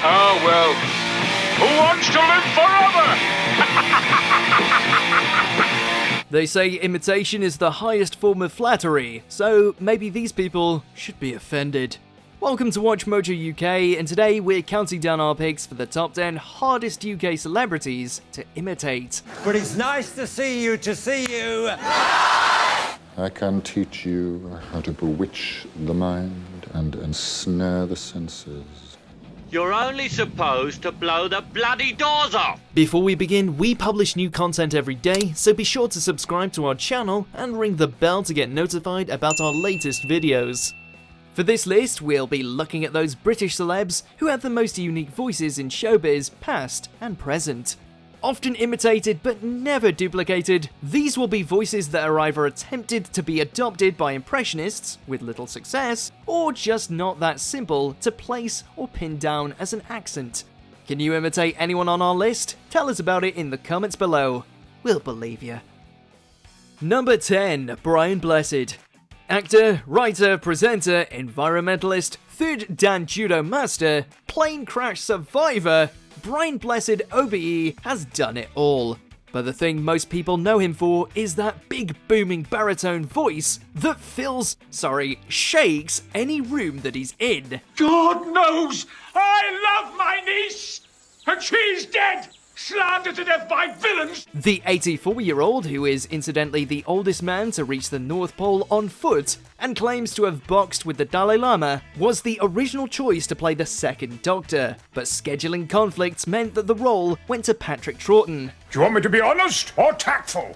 Oh, well, who wants to live forever? They say imitation is the highest form of flattery, so maybe these people should be offended. Welcome to WatchMojo UK, and today we're counting down our picks for the top 10 hardest UK celebrities to imitate. But it's nice to see you, I can teach you how to bewitch the mind and ensnare the senses. You're only supposed to blow the bloody doors off! Before we begin, we publish new content every day, so be sure to subscribe to our channel and ring the bell to get notified about our latest videos. For this list, we'll be looking at those British celebs who have the most unique voices in showbiz, past and present. Often imitated but never duplicated, these will be voices that are either attempted to be adopted by impressionists with little success, or just not that simple to place or pin down as an accent. Can you imitate anyone on our list? Tell us about it in the comments below. We'll believe you. Number 10. Brian Blessed. Actor, writer, presenter, environmentalist, third Dan judo master, plane crash survivor, Brian Blessed OBE has done it all. But the thing most people know him for is that big booming baritone voice that shakes any room that he's in. God knows I love my niece, and she's dead, slandered to death by villains. The 84-year-old, who is incidentally the oldest man to reach the North Pole on foot and claims to have boxed with the Dalai Lama, was the original choice to play the second Doctor, but scheduling conflicts meant that the role went to Patrick Troughton. Do you want me to be honest or tactful?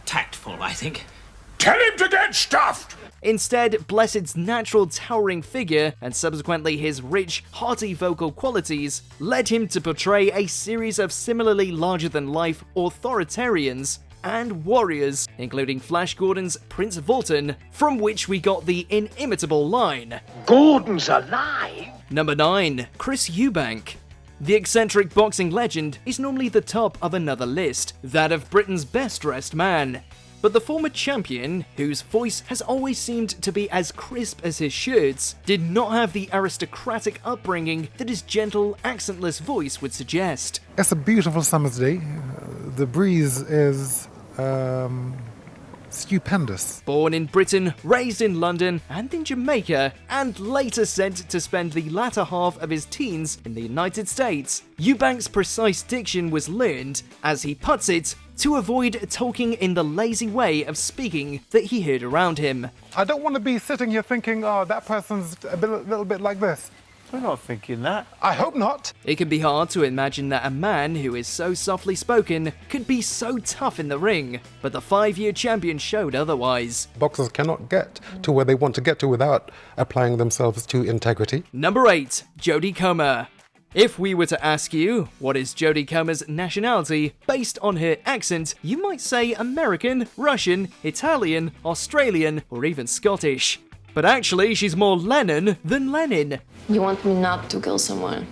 Tactful, I think. Tell him to get stuffed! Instead, Blessed's natural towering figure, and subsequently his rich, hearty vocal qualities, led him to portray a series of similarly larger-than-life authoritarians and warriors, including Flash Gordon's Prince Volton, from which we got the inimitable line, Gordon's alive? Number 9. Chris Eubank. The eccentric boxing legend is normally the top of another list, that of Britain's best-dressed man. But the former champion, whose voice has always seemed to be as crisp as his shirts, did not have the aristocratic upbringing that his gentle, accentless voice would suggest. It's a beautiful summer's day. The breeze is stupendous. Born in Britain, raised in London and in Jamaica, and later sent to spend the latter half of his teens in the United States, Eubank's precise diction was learned, as he puts it, to avoid talking in the lazy way of speaking that he heard around him. I don't want to be sitting here thinking, oh, that person's a little bit like this. We're not thinking that. I hope not. It can be hard to imagine that a man who is so softly spoken could be so tough in the ring, but the 5-year champion showed otherwise. Boxers cannot get to where they want to get to without applying themselves to integrity. Number 8. Jodie Comer. If we were to ask you, what is Jodie Comer's nationality, based on her accent, you might say American, Russian, Italian, Australian, or even Scottish. But actually, she's more Lennon than Lenin. You want me not to kill someone?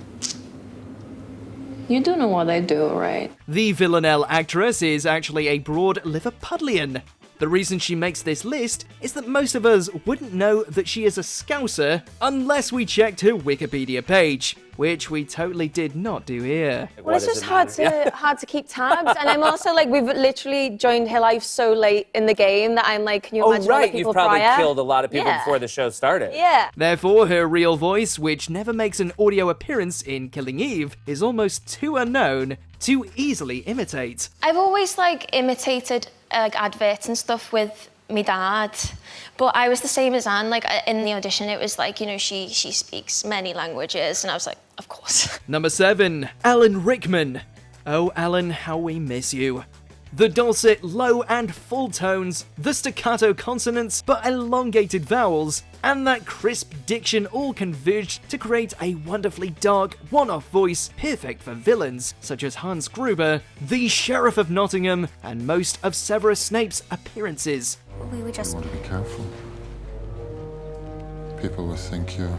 You do know what I do, right? The villanelle actress is actually a broad Liverpudlian. The reason she makes this list is that most of us wouldn't know that she is a Scouser unless we checked her Wikipedia page, which we totally did not do here. Well, it's just hard to keep tabs, and I'm also like, we've literally joined her life so late in the game that I'm like, can you imagine all the people you've probably prior? killed a lot of people before the show started. Yeah. Therefore, her real voice, which never makes an audio appearance in Killing Eve, is almost too unknown to easily imitate. I've always imitated adverts and stuff with my dad, but I was the same as Anne. In the audition, it was she speaks many languages, and I was like, of course. Number 7. Alan Rickman. Oh, Alan, how we miss you. The dulcet low and full tones, the staccato consonants but elongated vowels, and that crisp diction all converged to create a wonderfully dark, one-off voice perfect for villains such as Hans Gruber, the Sheriff of Nottingham, and most of Severus Snape's appearances. You want to be careful. People will think you're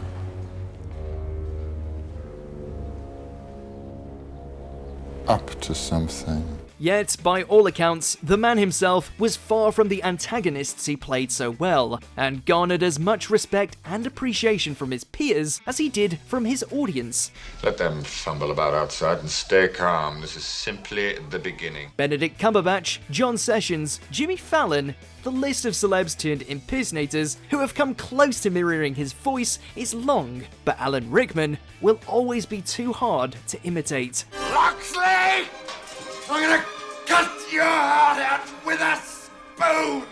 up to something. Yet, by all accounts, the man himself was far from the antagonists he played so well, and garnered as much respect and appreciation from his peers as he did from his audience. Let them fumble about outside and stay calm. This is simply the beginning. Benedict Cumberbatch, John Sessions, Jimmy Fallon, the list of celebs turned impersonators who have come close to mirroring his voice is long, but Alan Rickman will always be too hard to imitate. Loxley! I'm gonna cut your heart out with a spoon!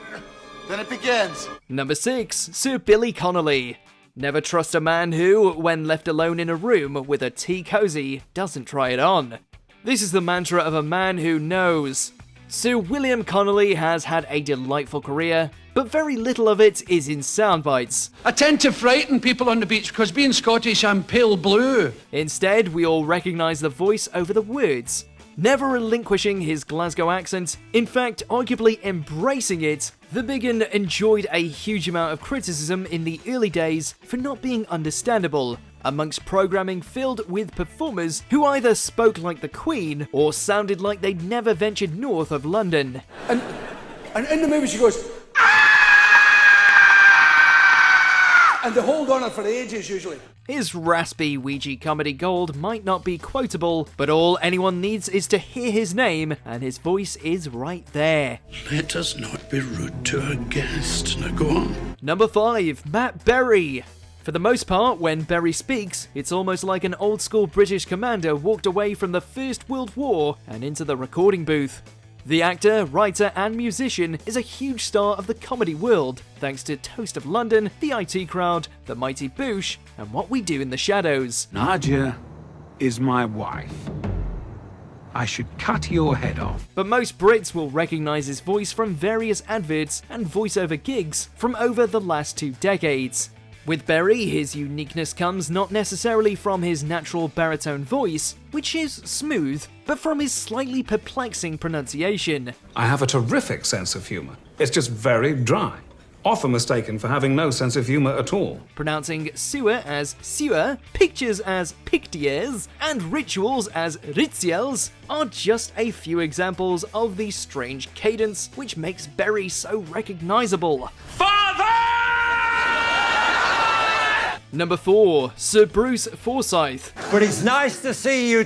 Then it begins. Number 6, Sir Billy Connolly. Never trust a man who, when left alone in a room with a tea cosy, doesn't try it on. This is the mantra of a man who knows. Sir William Connolly has had a delightful career, but very little of it is in soundbites. I tend to frighten people on the beach because being Scottish, I'm pale blue. Instead, we all recognise the voice over the words. Never relinquishing his Glasgow accent, in fact, arguably embracing it, the Big 'Un enjoyed a huge amount of criticism in the early days for not being understandable, amongst programming filled with performers who either spoke like the Queen or sounded like they'd never ventured north of London. And in the movie she goes, and they hold on it for ages usually. His raspy Ouija comedy gold might not be quotable, but all anyone needs is to hear his name, and his voice is right there. Let us not be rude to our guest. Now go on. Number 5, Matt Berry. For the most part, when Berry speaks, it's almost like an old-school British commander walked away from the First World War and into the recording booth. The actor, writer and musician is a huge star of the comedy world, thanks to Toast of London, The IT Crowd, The Mighty Boosh, and What We Do in the Shadows. Nadia is my wife. I should cut your head off. But most Brits will recognise his voice from various adverts and voiceover gigs from over the last 2 decades. With Berry, his uniqueness comes not necessarily from his natural baritone voice, which is smooth, but from his slightly perplexing pronunciation. I have a terrific sense of humour. It's just very dry. Often mistaken for having no sense of humour at all. Pronouncing sewer as sewer, pictures as pictures, and rituals as rituals are just a few examples of the strange cadence which makes Berry so recognisable. Number 4, Sir Bruce Forsyth. But it's nice to see you,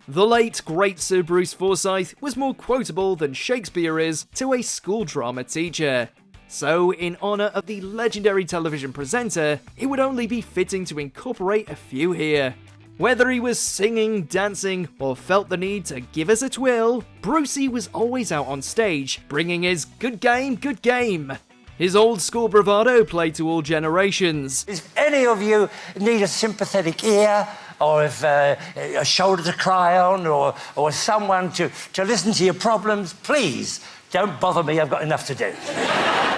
The late, great Sir Bruce Forsyth was more quotable than Shakespeare is to a school drama teacher. So, in honour of the legendary television presenter, it would only be fitting to incorporate a few here. Whether he was singing, dancing, or felt the need to give us a twirl, Brucey was always out on stage, bringing his good game. His old school bravado played to all generations. If any of you need a sympathetic ear, or if a shoulder to cry on, or someone to listen to your problems, please don't bother me, I've got enough to do.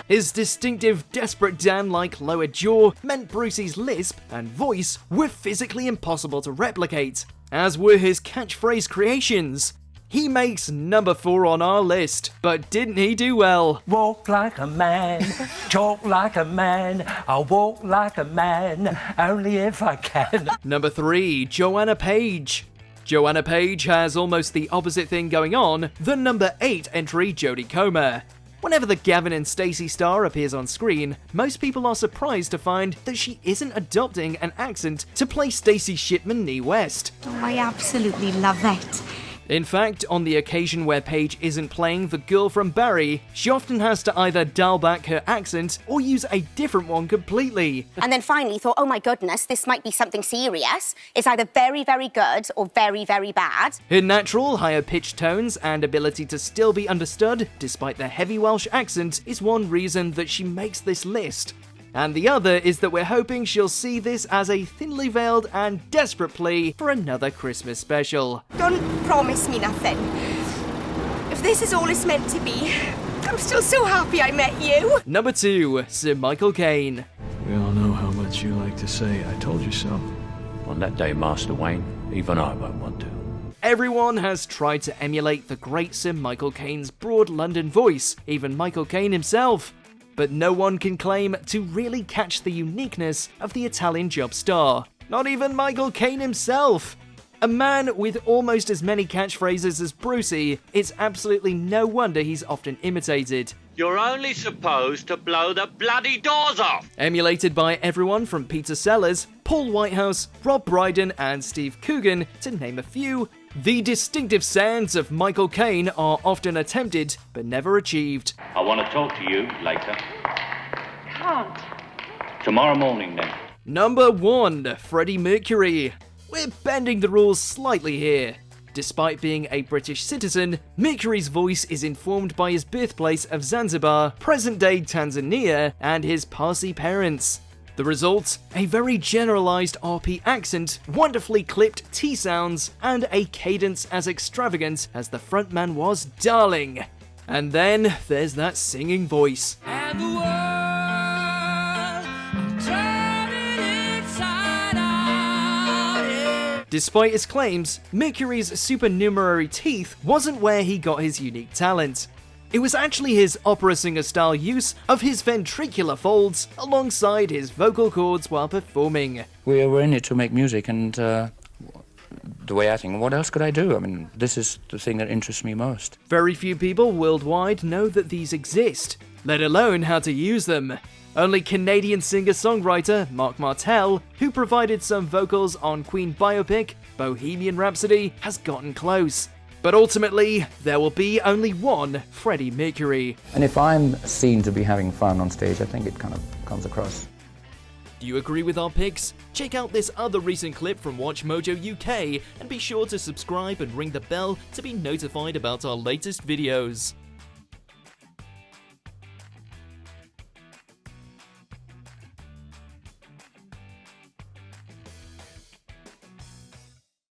His distinctive Desperate Dan-like lower jaw meant Brucey's lisp and voice were physically impossible to replicate, as were his catchphrase creations. He makes number 4 on our list, but didn't he do well? Walk like a man, talk like a man, I'll walk like a man, only if I can. Number 3, Joanna Page. Joanna Page has almost the opposite thing going on than number 8 entry Jodie Comer. Whenever the Gavin and Stacey star appears on screen, most people are surprised to find that she isn't adopting an accent to play Stacey Shipman Nee West. Oh, I absolutely love it. In fact, on the occasion where Paige isn't playing the girl from Barry, she often has to either dial back her accent or use a different one completely. And then finally thought, oh my goodness, this might be something serious. It's either very, very good or very, very bad. Her natural, higher-pitched tones and ability to still be understood, despite the heavy Welsh accent, is one reason that she makes this list. And the other is that we're hoping she'll see this as a thinly veiled and desperate plea for another Christmas special. Don't promise me nothing. If this is all it's meant to be, I'm still so happy I met you. Number 2, Sir Michael Kane. We all know how much you like to say, I told you so. On that day, Master Wayne, even I won't want to. Everyone has tried to emulate the great Sir Michael Caine's broad London voice, even Michael Kane himself. But no one can claim to really catch the uniqueness of the Italian job star. Not even Michael Kane himself. A man with almost as many catchphrases as Brucey, it's absolutely no wonder he's often imitated. You're only supposed to blow the bloody doors off! Emulated by everyone from Peter Sellers, Paul Whitehouse, Rob Brydon and Steve Coogan, to name a few, the distinctive sounds of Michael Kane are often attempted but never achieved. I want to talk to you later. Can't. Tomorrow morning then. Number 1. Freddie Mercury. We're bending the rules slightly here. Despite being a British citizen, Mercury's voice is informed by his birthplace of Zanzibar, present-day Tanzania, and his Parsi parents. The result? A very generalised RP accent, wonderfully clipped T sounds, and a cadence as extravagant as the frontman was darling. And then there's that singing voice. And the world, I'm turning inside out, yeah. Despite his claims, Mercury's supernumerary teeth wasn't where he got his unique talent. It was actually his opera singer-style use of his ventricular folds alongside his vocal cords while performing. We were in it to make music, and the way I think, what else could I do? I mean, this is the thing that interests me most. Very few people worldwide know that these exist, let alone how to use them. Only Canadian singer-songwriter Mark Martel, who provided some vocals on Queen biopic Bohemian Rhapsody, has gotten close. But ultimately, there will be only one Freddie Mercury. And if I'm seen to be having fun on stage, I think it kind of comes across. Do you agree with our picks? Check out this other recent clip from WatchMojo UK and be sure to subscribe and ring the bell to be notified about our latest videos.